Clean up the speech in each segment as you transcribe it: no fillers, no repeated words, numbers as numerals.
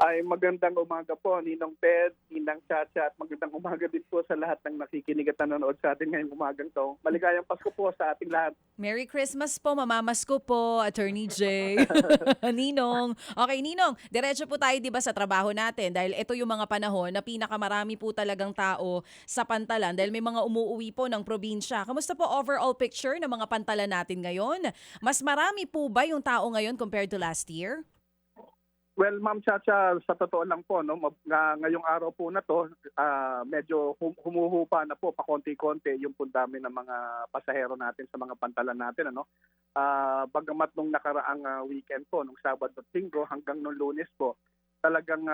Ay magandang umaga po, Ninong Ted, Ninang Chacha, at magandang umaga din po sa lahat ng nakikinig at nanonood sa atin ngayong umagang to. Maligayang Pasko po sa ating lahat. Merry Christmas po, mamamasko po, Attorney J. Ninong. Okay, Ninong, diretso po tayo 'di ba sa trabaho natin dahil ito yung mga panahon na pinakamarami po talagang tao sa pantalan dahil may mga umuuwi po ng probinsya. Kamusta po overall picture ng mga pantalan natin ngayon? Mas marami po ba yung tao ngayon compared to last year? Well, Ma'am Chacha, sa totoo lang po, no, ngayong araw po na to, medyo humuhupa na po pakonti-konti yung pundami ng mga pasahero natin sa mga pantalan natin. Ano? Bagamat nung nakaraang weekend po, nung Sabado at Linggo hanggang nung Lunes po, talagang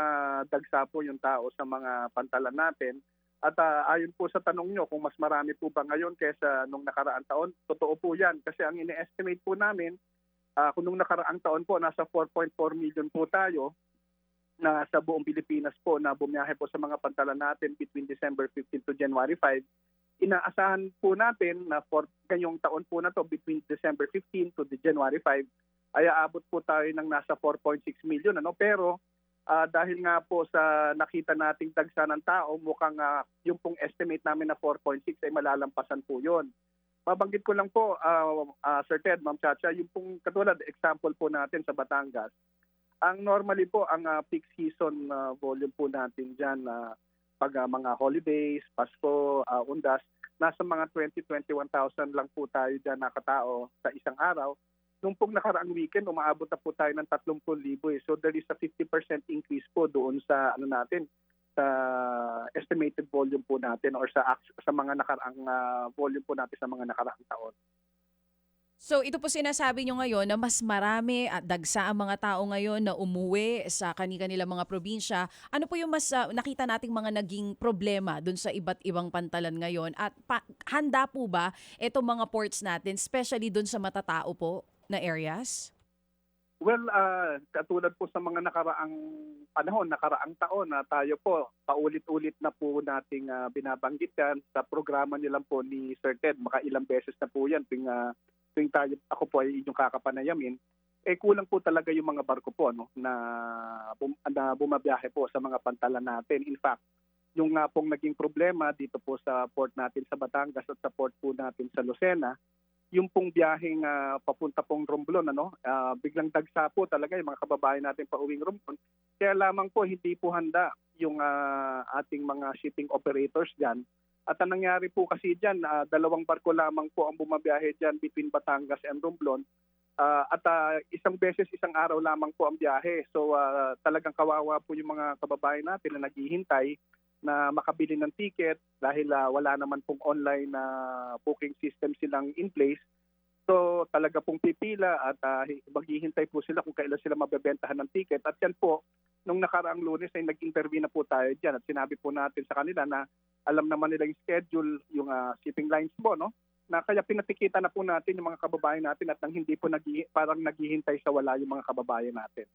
dagsa po yung tao sa mga pantalan natin. At ayon po sa tanong nyo, kung mas marami po ba ngayon kaysa nung nakaraang taon, totoo po yan. Kasi ang ine-estimate po namin, kung nung nakaraang taon po, nasa 4.4 million po tayo na sa buong Pilipinas po na bumiyahe po sa mga pantalan natin between December 15 to January 5. Inaasahan po natin na for ngayong taon po na to between December 15 to January 5 ay aabot po tayo ng nasa 4.6 million. Ano? Pero dahil nga po sa nakita nating dagsa ng tao, mukhang yung pong estimate namin na 4.6 ay malalampasan po yun. Mabanggit ko lang po, Sir Ted, Ma'am Chacha, yung pong katulad example po natin sa Batangas, ang normally po, ang peak season volume po natin dyan, pag mga holidays, Pasko, Undas, nasa mga 20-21,000 lang po tayo dyan nakatao sa isang araw. Nung pong nakaraang weekend, umaabot na po tayo ng 30,000 eh. So there is a 50% increase po doon sa ano natin, sa estimated volume po natin or sa mga nakaraang volume po natin sa mga nakaraang taon. So ito po sinasabi nyo ngayon na mas marami at dagsa ang mga tao ngayon na umuwi sa kanilang mga probinsya. Ano po yung mas nakita nating mga naging problema dun sa iba't ibang pantalan ngayon? At handa po ba itong mga ports natin, especially dun sa matatao po na areas? Well, katulad po sa mga nakaraang panahon, nakaraang taon na tayo po, paulit-ulit na po nating binabanggit yan sa programa nilang po ni Sir Ted. Makailang beses na po yan tuwing tayo, ako po ay inyong kakapanayamin. Kulang po talaga yung mga barko po no, na bumabiyahe po sa mga pantalan natin. In fact, yung nga pong naging problema dito po sa port natin sa Batangas at sa port po natin sa Lucena, yung pong biyaheng papunta pong Romblon, biglang dagsa po talaga yung mga kababayan natin pauwing Romblon. Kaya lamang po hindi po handa yung ating mga shipping operators dyan. At ang nangyari po kasi dyan, dalawang barko lamang po ang bumabiyahe dyan between Batangas and Romblon. At isang beses, isang araw lamang po ang biyahe. So talagang kawawa po yung mga kababayan natin na naghihintay na makabili ng ticket dahil wala naman pong online na booking system silang in place. So talaga pong pipila at maghihintay po sila kung kailan sila mabebentahan ng ticket. At yan po, nung nakaraang Lunes ay nag-intervene na po tayo dyan at sinabi po natin sa kanila na alam naman nila yung schedule, yung shipping lines po, no? Na kaya pinatikita na po natin yung mga kababayan natin at nang hindi po parang naghihintay sa wala yung mga kababayan natin.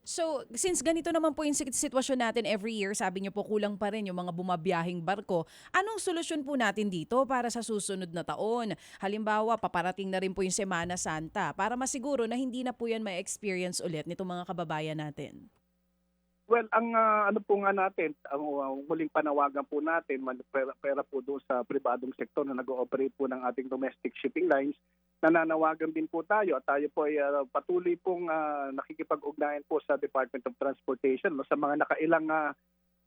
So, since ganito naman po yung sitwasyon natin every year, sabi niyo po kulang pa rin yung mga bumabiyahing barko, anong solusyon po natin dito para sa susunod na taon? Halimbawa, paparating na rin po yung Semana Santa para masiguro na hindi na po yan ma-experience ulit nitong mga kababayan natin. Well, ang ano po nga natin, ang huling panawagan po natin, pera po doon sa pribadong sektor na nag-ooperate po ng ating domestic shipping lines, nananawagan din po tayo at tayo po ay patuloy pong nakikipag-ugnayan po sa Department of Transportation sa mga nakailang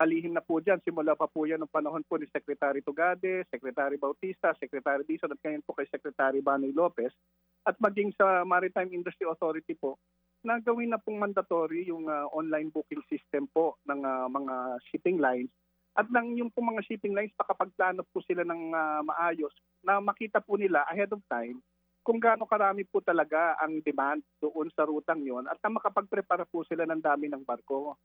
kalihim na po dyan. Simula pa po yan ng panahon po ni Secretary Tugade, Secretary Bautista, Secretary Dizon at ngayon po kay Secretary Banoy Lopez at maging sa Maritime Industry Authority po na gawin na pong mandatory yung online booking system po ng mga shipping lines at nang yung pong mga shipping lines pakapagplano po sila ng maayos na makita po nila ahead of time kung gaano karami po talaga ang demand doon sa rutang yon at na makapagprepara po sila ng dami ng barko.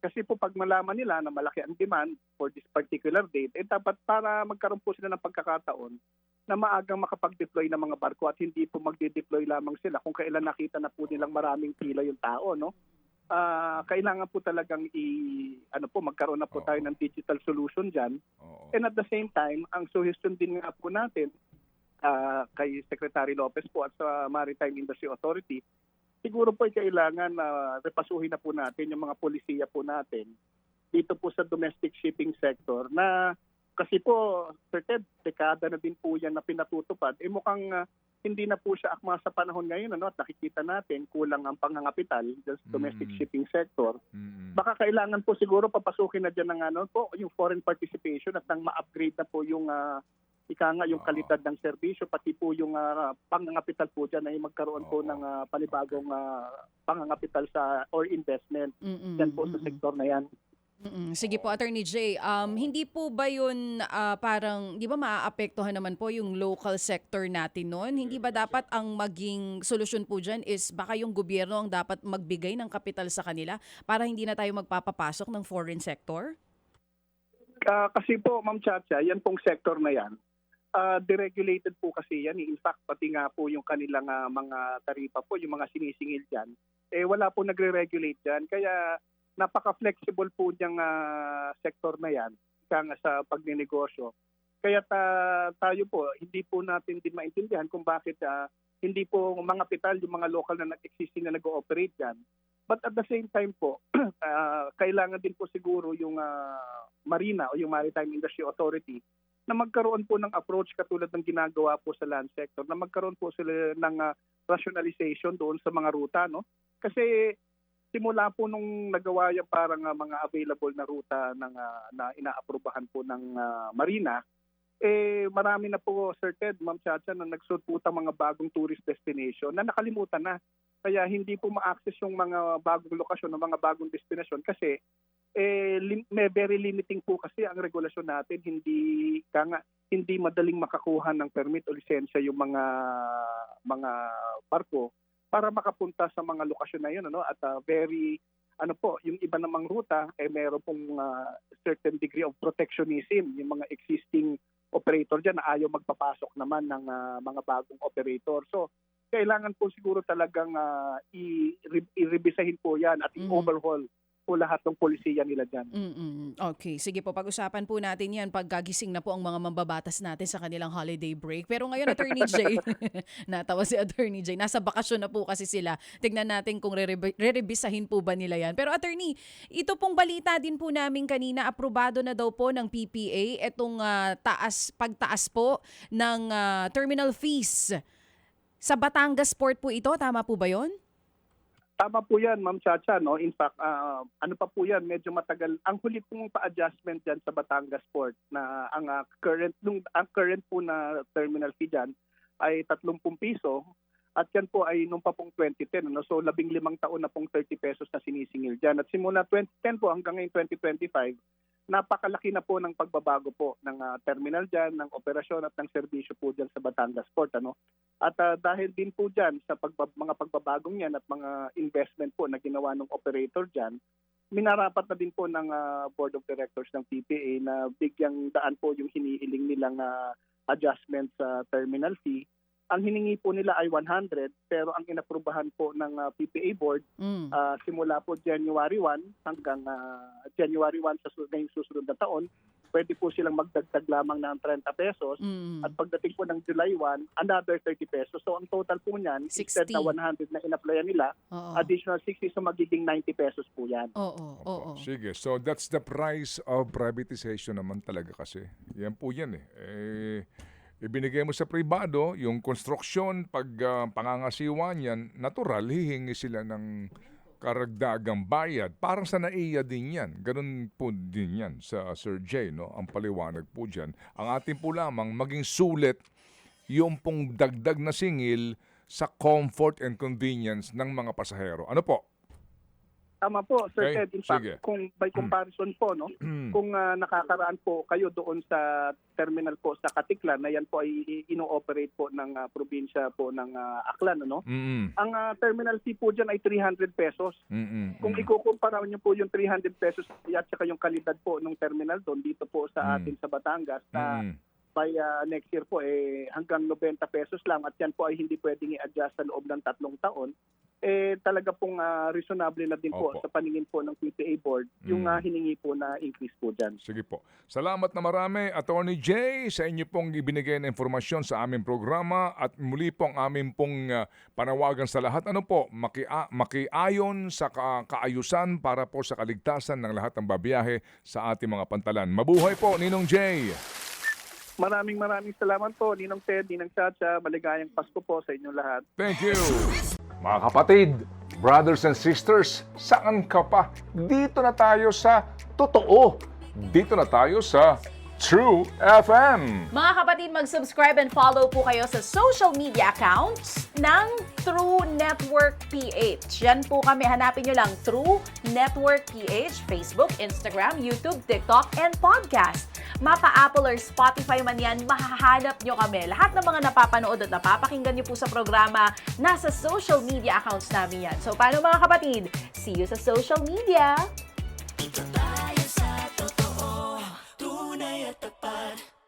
Kasi po pag malaman nila na malaki ang demand for this particular date, dapat para magkaroon po sila ng pagkakataon na maagang makapag-deploy ng mga barko at hindi po magde-deploy lamang sila kung kailan nakita na po nilang maraming pila yung tao, no? Kailangan po talagang magkaroon na po tayo ng digital solution diyan. And at the same time, ang suggestion din nga po natin kay Secretary Lopez po at sa Maritime Industry Authority siguro po ay kailangan na repasuhin na po natin yung mga polisiya po natin dito po sa domestic shipping sector na kasi po, Sir Ted, dekada na din po yan na pinatutupad. Mukhang hindi na po siya akma sa panahon ngayon. At nakikita natin, kulang ang pangangapital sa domestic shipping sector. Baka kailangan po siguro papasukin na dyan ng yung foreign participation at nang ma-upgrade na po yung yung kalidad ng serbisyo, pati po yung pangangapital po dyan ay magkaroon po ng panibagong pangangapital or investment dyan po sa sektor na yan. Sige po, Attorney Jay. Hindi po ba yun parang, di ba maaapektuhan naman po yung local sector natin noon? Hindi ba dapat ang maging solusyon po dyan is baka yung gobyerno ang dapat magbigay ng kapital sa kanila para hindi na tayo magpapapasok ng foreign sector? Kasi po, Ma'am Chacha, yan pong sector na yan, deregulated po kasi yan. In fact, pati nga po yung kanilang mga taripa po, yung mga sinisingil dyan, wala po nagre-regulate dyan. Kaya napaka-flexible po niyang sektor na yan sa pagninegosyo. Kaya tayo po, hindi po natin din maintindihan kung bakit hindi po mga kapital, yung mga local na nag-existing na nag-ooperate dyan. But at the same time po, kailangan din po siguro yung Marina o yung Maritime Industry Authority na magkaroon po ng approach katulad ng ginagawa po sa land sector, na magkaroon po sila ng rationalization doon sa mga ruta. No? Kasi simula po nung nagawa yung parang mga available na ruta na inaaprubahan po ng Marina, marami na po, Sir Ted, Ma'am Chacha, na nagsulputang mga bagong tourist destination na nakalimutan na. Kaya hindi po ma-access yung mga bagong lokasyon, ng mga bagong destination kasi may very limiting po kasi ang regulasyon natin. Hindi madaling makakuha ng permit o lisensya yung mga barko para makapunta sa mga lokasyon na yun, at very yung iba namang ruta meron pong certain degree of protectionism, yung mga existing operator diyan na ayaw magpapasok naman ng mga bagong operator. So kailangan po siguro talagang i-revisahin po yan at i-overhaul po lahat ng polisiya nila dyan. Okay, sige po, pag-usapan po natin yan pagkagising na po ang mga mambabatas natin sa kanilang holiday break. Pero ngayon, Attorney Jay, natawa si Attorney Jay, nasa bakasyon na po kasi sila. Tignan natin kung re-revisahin po ba nila yan. Pero Attorney, ito pong balita din po namin kanina, aprobado na daw po ng PPA itong pagtaas po ng terminal fees. Sa Batangas Port po ito, tama po ba yon? Tama po yan, Ma'am Chacha. No? In fact, pa po yan, medyo matagal. Ang huli pong pa-adjustment dyan sa Batangas Port na ang current po na terminal fee dyan ay 30 piso at yan po ay nung pa pong 2010. So 15 taon na pong 30 pesos na sinisingil dyan. At simula 2010 po hanggang ngayon 2025, napakalaki na po ng pagbabago po ng terminal dyan, ng operasyon at ng serbisyo po dyan sa Batangas Port. At dahil din po dyan sa mga pagbabagong yan at mga investment po na ginawa ng operator dyan, minarapat na din po ng Board of Directors ng PPA na bigyang daan po yung hinihiling nilang adjustment sa terminal fee. Ang hiningi po nila ay 100 pero ang inaprubahan po ng PPA board simula po January 1 hanggang January 1 sa susunod na taon, pwede po silang magdagdag lamang ng 30 pesos at pagdating po ng July 1, another 30 pesos. So ang total po niyan, 60. instead na 100 na in-applyan nila, additional 60 so magiging 90 pesos po yan. Oo. Sige, so that's the price of privatization naman talaga kasi. Yan po yan ibinigay mo sa pribado, yung construction, pag pangangasiwa niyan, natural, hihingi sila ng karagdagang bayad. Parang sa NAIA din yan. Ganun po din yan sa Sir Jay, no? Ang paliwanag po dyan. Ang atin po lamang maging sulit yung pong dagdag na singil sa comfort and convenience ng mga pasahero. Ano po? Tama po, Sir Okay, Ted. In fact, sige. kung by comparison po, kung nakakaraan po kayo doon sa terminal po sa Katiklan, na yan po ay ino-operate po ng probinsya po ng Aklan, Ang terminal fee po dyan ay 300 pesos. Kung ikukumpara niyo po yung 300 pesos at saka yung kalidad po ng terminal doon dito po sa atin sa Batangas, by next year po hanggang 90 pesos lang at yan po ay hindi pwedeng i-adjust sa loob ng 3 taon. talaga pong reasonable na din po Opo. sa paningin po ng PTA board yung hiningi po na increase po dyan. Sige po. Salamat na marami, Attorney Jay, sa inyo pong ibinigay na informasyon sa aming programa at muli po ang aming pong panawagan sa lahat. Ano po, makiayon sa kaayusan para po sa kaligtasan ng lahat ng babiyahe sa ating mga pantalan. Mabuhay po, Ninong Jay! Maraming salamat po, Ninong Ted, Ninang Chacha. Maligayang Pasko po sa inyong lahat. Thank you! Mga kapatid, brothers and sisters, saan ka pa? Dito na tayo sa totoo. Dito na tayo sa True FM. Mga kapatid, mag-subscribe and follow po kayo sa social media accounts ng True Network PH. Yan po kami. Hanapin nyo lang True Network PH, Facebook, Instagram, YouTube, TikTok, and podcast. Mapa Apple or Spotify man yan, mahahanap nyo kami. Lahat ng mga napapanood at napapakinggan nyo po sa programa, nasa social media accounts namin yan. So, paano mga kapatid? See you sa social media!